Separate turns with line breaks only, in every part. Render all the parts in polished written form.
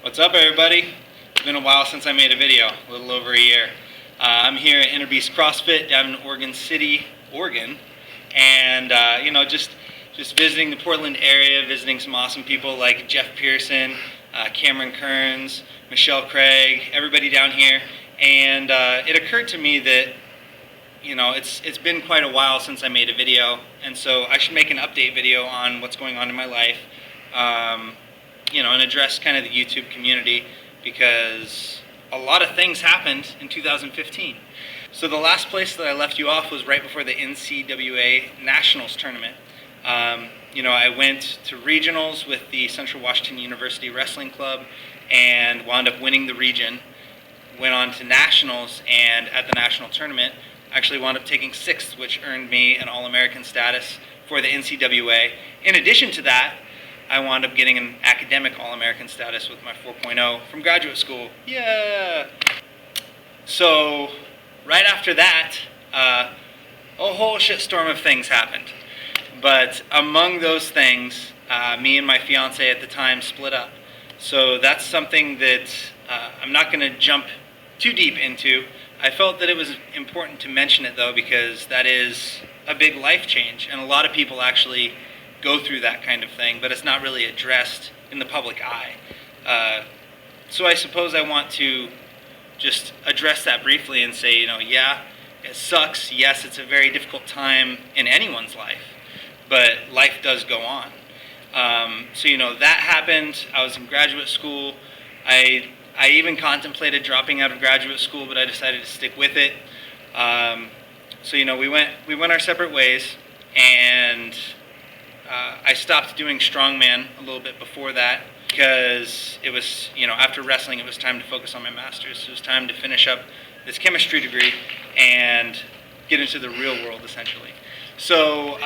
What's up, everybody? It's been a while since I made a video, a little over a year. I'm here at Inner Beast CrossFit down in Oregon City, Oregon, and just visiting the Portland area, visiting some awesome people like Jeff Pearson, Cameron Kearns, Michelle Craig, everybody down here. And it occurred to me that it's been quite a while since I made a video, and so I should make an update video on what's going on in my life, and address kind of the YouTube community, because a lot of things happened in 2015. So the last place that I left you off was right before the NCAA Nationals tournament. I went to regionals with the Central Washington University Wrestling Club and wound up winning the region. Went on to nationals, and at the national tournament, actually wound up taking 6th, which earned me an All-American status for the NCAA. In addition to that, I wound up getting an academic All-American status with my 4.0 from graduate school. Yeah! So, right after that, a whole shitstorm of things happened. But among those things, me and my fiance at the time split up. So that's something that I'm not going to jump too deep into. I felt that it was important to mention it, though, because that is a big life change, and a lot of people actually go through that kind of thing, but it's not really addressed in the public eye. So I suppose I want to just address that briefly and say, yeah, it sucks. Yes, it's a very difficult time in anyone's life, but life does go on. So that happened. I was in graduate school. I even contemplated dropping out of graduate school, but I decided to stick with it. So we went our separate ways, and I stopped doing strongman a little bit before that, because it was, after wrestling, it was time to focus on my master's. It was time to finish up this chemistry degree and get into the real world, essentially. So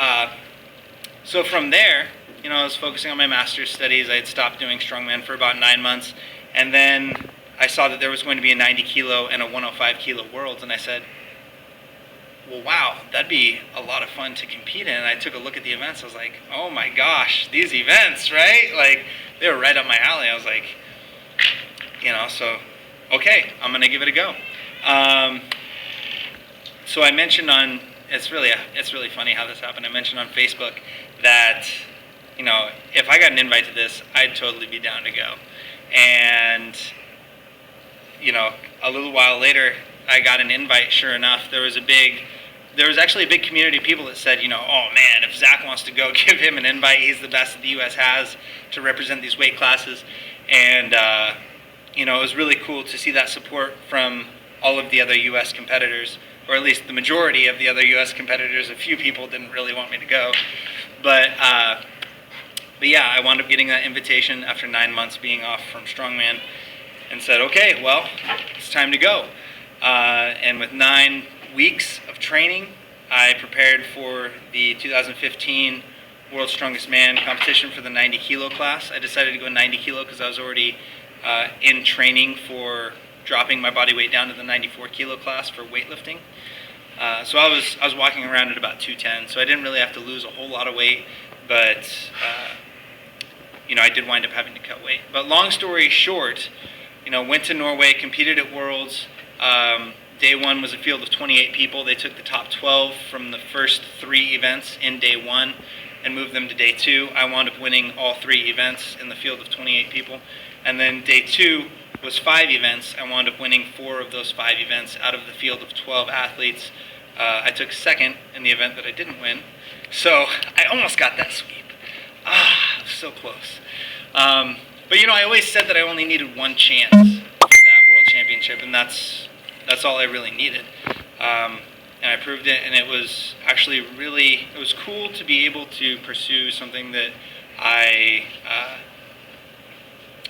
from there, I was focusing on my master's studies. I had stopped doing strongman for about 9 months, and then I saw that there was going to be a 90 kilo and a 105 kilo worlds, and I said, well, wow, that'd be a lot of fun to compete in. And I took a look at the events. I was like, oh my gosh, these events, right? Like, they were right up my alley. I was like, so, okay, I'm going to give it a go. So I mentioned on, it's really funny how this happened. I mentioned on Facebook that, if I got an invite to this, I'd totally be down to go. And, a little while later, I got an invite. Sure enough, there was actually a big community of people that said, oh man, if Zack wants to go, give him an invite. He's the best that the U.S. has to represent these weight classes. And, it was really cool to see that support from all of the other U.S. competitors, or at least the majority of the other U.S. competitors. A few people didn't really want me to go. But yeah, I wound up getting that invitation after 9 months being off from strongman, and said, okay, well, it's time to go. And with 9 weeks of training, I prepared for the 2015 World's Strongest Man competition for the 90 kilo class. I decided to go 90 kilo because I was already in training for dropping my body weight down to the 94 kilo class for weightlifting. So I was walking around at about 210, so I didn't really have to lose a whole lot of weight, but I did wind up having to cut weight. But long story short, went to Norway, competed at Worlds. Day 1 was a field of 28 people. They took the top 12 from the first 3 events in day 1 and moved them to day 2. I wound up winning all 3 events in the field of 28 people. And then day 2 was 5 events. I wound up winning 4 of those 5 events out of the field of 12 athletes. I took 2nd in the event that I didn't win. So I almost got that sweep. So close. But I always said that I only needed 1 chance for that world championship, and that's all I really needed. And I proved it, and it was actually it was cool to be able to pursue something that I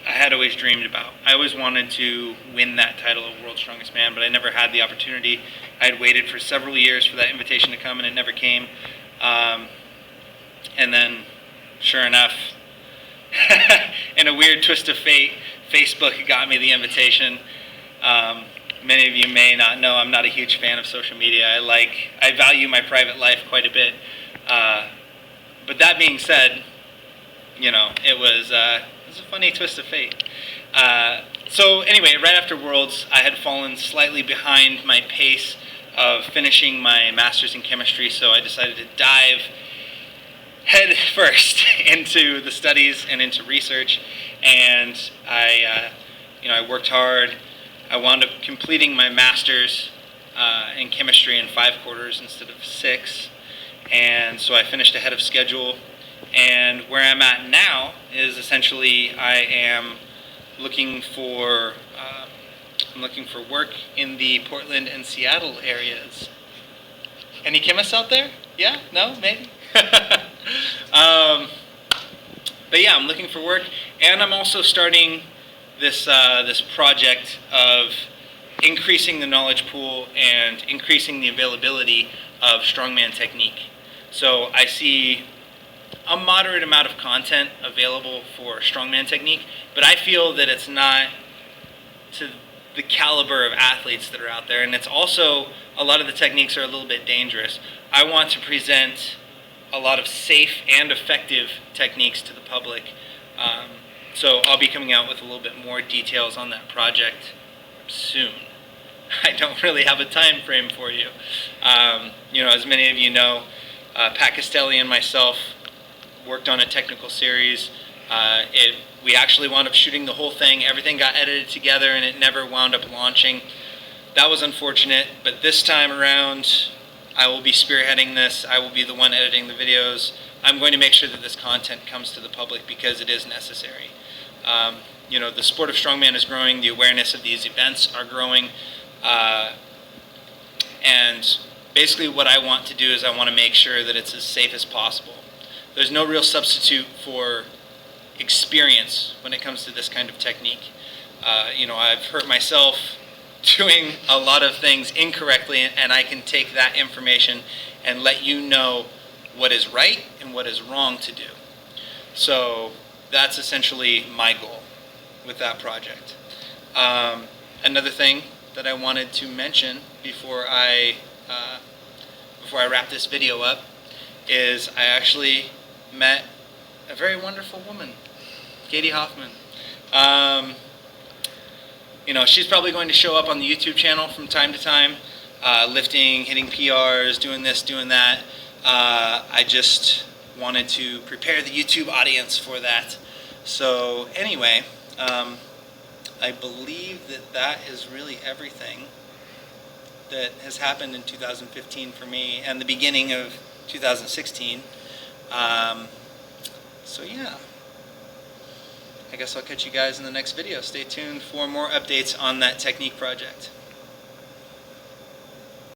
had always dreamed about. I always wanted to win that title of World's Strongest Man, but I never had the opportunity. I had waited for several years for that invitation to come, and it never came. And then, sure enough, in a weird twist of fate, Facebook got me the invitation. Many of you may not know I'm not a huge fan of social media. I value my private life quite a bit. But that being said, it was It's a funny twist of fate. So anyway, right after Worlds, I had fallen slightly behind my pace of finishing my master's in chemistry, so I decided to dive head first into the studies and into research. And I worked hard. I wound up completing my master's in chemistry in 5 quarters instead of 6, and so I finished ahead of schedule. And where I'm at now is essentially I am looking for work in the Portland and Seattle areas. Any chemists out there? Yeah? No? Maybe? But yeah, I'm looking for work, and I'm also starting this project of increasing the knowledge pool and increasing the availability of strongman technique. So I see a moderate amount of content available for strongman technique, but I feel that it's not to the caliber of athletes that are out there, and it's also, a lot of the techniques are a little bit dangerous. I want to present a lot of safe and effective techniques to the public. So I'll be coming out with a little bit more details on that project soon. I don't really have a time frame for you. As many of you know, Pat Castelli and myself worked on a technical series. We actually wound up shooting the whole thing. Everything got edited together and it never wound up launching. That was unfortunate, but this time around I will be spearheading this. I will be the one editing the videos. I'm going to make sure that this content comes to the public because it is necessary. The sport of strongman is growing, the awareness of these events are growing, and basically what I want to do is I want to make sure that it's as safe as possible. There's no real substitute for experience when it comes to this kind of technique. I've hurt myself doing a lot of things incorrectly, and I can take that information and let you know what is right and what is wrong to do. So that's essentially my goal with that project. Another thing that I wanted to mention before I wrap this video up is I actually met a very wonderful woman, Katie Hoffman. She's probably going to show up on the YouTube channel from time to time, lifting, hitting PRs, doing this, doing that. I just wanted to prepare the YouTube audience for that. So anyway, I believe that is really everything that has happened in 2015 for me and the beginning of 2016. So yeah, I guess I'll catch you guys in the next video. Stay tuned for more updates on that technique project.